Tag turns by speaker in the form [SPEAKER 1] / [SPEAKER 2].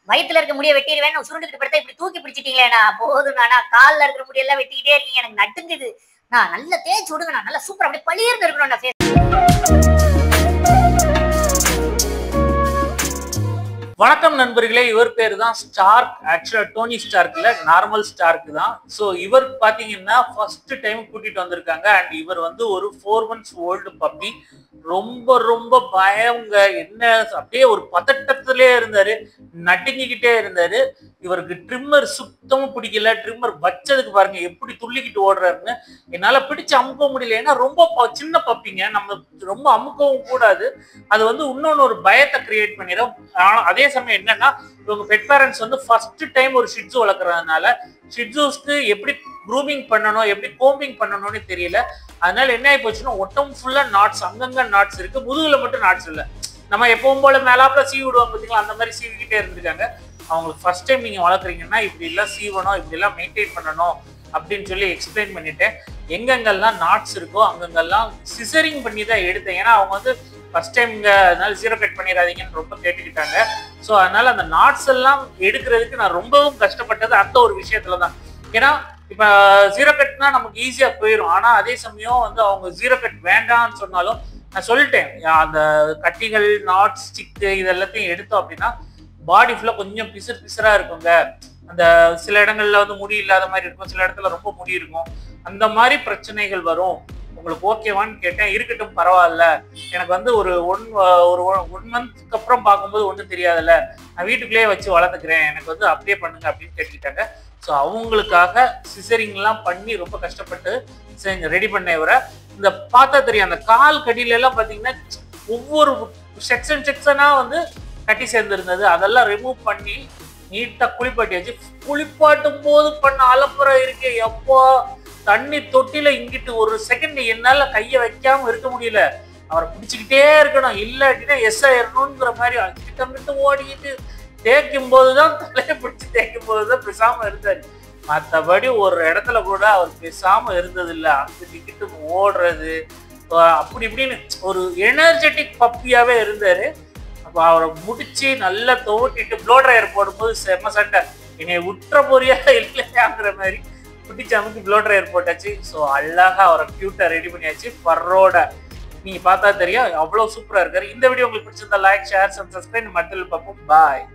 [SPEAKER 1] வயித்துல இருக்க முடிய வெட்டிடுவேன் சுருண்டுகிட்டு படுத்தா இப்படி தூக்கி பிடிச்சிட்டீங்களேண்ணா போதுண்ணா கால்ல இருக்கிற முடியெல்லாம் வெட்டிக்கிட்டே இருக்கீங்க எனக்கு நட்டுங்குது நான் நல்லா தேய்ச்சி விடுங்கண்ணா நல்லா சூப்பர் அப்படியே பளிர்ந்து இருக்கணும்ண்ணா.
[SPEAKER 2] வணக்கம் நண்பர்களே, இவர் பேரு தான் ஸ்டார்க். ஆக்சுவலா டோனி ஸ்டார்க் இல்ல, நார்மல் ஸ்டார்க் தான். ஸோ இவர் பாத்தீங்கன்னா ஃபர்ஸ்ட் டைம் கூட்டிட்டு வந்திருக்காங்க. அண்ட் இவர் வந்து ஒரு 4 months ஓல்டு பப்பி. ரொம்ப ரொம்ப பயங்க, என்ன அப்படியே ஒரு பதட்டத்திலே இருந்தாரு, நடுங்கிக்கிட்டே இருந்தாரு. இவருக்கு ட்ரிம்மர் சுத்தமும் பிடிக்கல. ட்ரிம்மர் வச்சதுக்கு பாருங்க எப்படி துள்ளிக்கிட்டு ஓடுறாருன்னு. என்னால பிடிச்சு அமுக்க முடியல. ஏன்னா ரொம்ப சின்ன பப்பிங்க, நம்ம ரொம்ப அமுக்கவும் கூடாது. அது வந்து இன்னொன்னு ஒரு பயத்தை கிரியேட் பண்ணிடும். அதே சமயம் என்னன்னா, இவங்க பெட் பேரண்ட்ஸ் வந்து ஃபர்ஸ்ட் டைம் ஒரு ஷிட்ஸு வளர்க்கறதுனால ஷிட்ஸுஸ்க்கு எப்படி க்ரூமிங் பண்ணணும், எப்படி கோம்பிங் பண்ணணும்னு தெரியல. அதனால என்ன ஆகி போச்சுன்னா, ஒட்டம் ஃபுல்லா நாட்ஸ், அங்கங்க நாட்ஸ் இருக்கு, முதுகுல மட்டும் நாட்ஸ் இல்லை. நம்ம எப்பவும் போல மேலாப்புல சீவி விடுவாங்க பார்த்தீங்களா, அந்த மாதிரி சீவிக்கிட்டே இருந்திருக்காங்க. அவங்களுக்கு ஃபர்ஸ்ட் டைம் நீங்க வளர்க்குறீங்கன்னா இப்படி எல்லாம் சீவணும், இப்படி எல்லாம் மெயின்டைன் பண்ணணும் அப்படின்னு சொல்லி எக்ஸ்பிளைன் பண்ணிட்டேன். எங்கெங்கெல்லாம் நாட்ஸ் இருக்கோ அங்கங்கெல்லாம் சிசரிங் பண்ணி தான் எடுத்தேன். ஏன்னா அவங்க வந்து ஃபர்ஸ்ட் டைம் அதனால ஜீரோ கட் பண்ணிடாதீங்கன்னு ரொம்ப கேட்டுக்கிட்டாங்க. ஸோ அதனால அந்த நாட்ஸ் எல்லாம் எடுக்கிறதுக்கு நான் ரொம்பவும் கஷ்டப்பட்டது அந்த ஒரு விஷயத்துல தான். ஏன்னா இப்போ ஜீரோ கட்னா நமக்கு ஈஸியாக போயிடும். ஆனால் அதே சமயம் வந்து அவங்க ஜீரோ கட் வேண்டாம்னு சொன்னாலும் நான் சொல்லிட்டேன், அந்த கட்டிகள் நாட்ஸ் ஸ்டிக்கு இது எல்லாத்தையும் எடுத்தோம் அப்படின்னா பாடி ஃபுல்லாக கொஞ்சம் பிசுறாக இருக்குங்க. அந்த சில இடங்கள்ல வந்து முடி இல்லாத மாதிரி இருக்கும், சில இடத்துல ரொம்ப முடி இருக்கும், அந்த மாதிரி பிரச்சனைகள் வரும். உங்களுக்கு ஓகேவான்னு கேட்டேன். இருக்கட்டும் பரவாயில்ல, எனக்கு வந்து ஒரு ஒன் மந்த்க்கு அப்புறம் பார்க்கும்போது ஒன்றும் தெரியாதுல்ல, நான் வீட்டுக்குள்ளேயே வச்சு வளர்த்துக்கிறேன், எனக்கு வந்து அப்படியே பண்ணுங்க அப்படின்னு கேட்டுக்கிட்டாங்க. ஸோ அவங்களுக்காக சிசரிங்லாம் பண்ணி ரொம்ப கஷ்டப்பட்டு ரெடி பண்ண இவரை. இந்த பார்த்தா தெரியும், அந்த கால் கடியில எல்லாம் பார்த்தீங்கன்னா ஒவ்வொரு செக்ஷனா வந்து கட்டி சேர்ந்துருந்தது. அதெல்லாம் ரிமூவ் பண்ணி நீட்டா குளிப்பாட்டியாச்சு. குளிப்பாட்டும் போது பண்ண அலப்புறம் இருக்கு. எப்போ தண்ணி தொட்டில இங்கிட்டு ஒரு செகண்ட் என்னால கையை வைக்காம இருக்க முடியல. அவரை பிடிச்சிக்கிட்டே இருக்கணும், இல்லாட்டினா எஸ் ஆயிரணுங்கிற மாதிரி கிட்ட ஓடிக்கிட்டு தேய்க்கும் போதுதான், தலையை பிடிச்சி தேய்க்கும் போதுதான் பேசாம இருந்தாரு. மற்றபடி ஒரு இடத்துல கூட அவர் பேசாம இருந்தது இல்லை. அங்கிட்டு இங்கிட்டு ஓடுறது அப்படி இப்படின்னு ஒரு எனர்ஜெட்டிக் பப்பியாவே இருந்தாரு. அப்போ அவரை முடிச்சு நல்லா துவட்டிட்டு ப்ளோ ட்ரையர் போடும்போது செம்ம சண்டை, என்னை உற்ற பொறியா இல்லையாங்கிற மாதிரி பிடிச்சி அமைக்கு ப்ளோ ட்ரையர் போட்டாச்சு. ஸோ அழகா அவரை கியூட்டா ரெடி பண்ணியாச்சு பர்ரோட. நீங்க பார்த்தா தெரியும் அவ்வளவு சூப்பரா இருக்காரு. இந்த வீடியோ உங்களுக்கு பிடிச்சிருந்தா லைக், ஷேர், சப்ஸ்கிரைப். மற்றொரு பார்ப்போம். பாய்.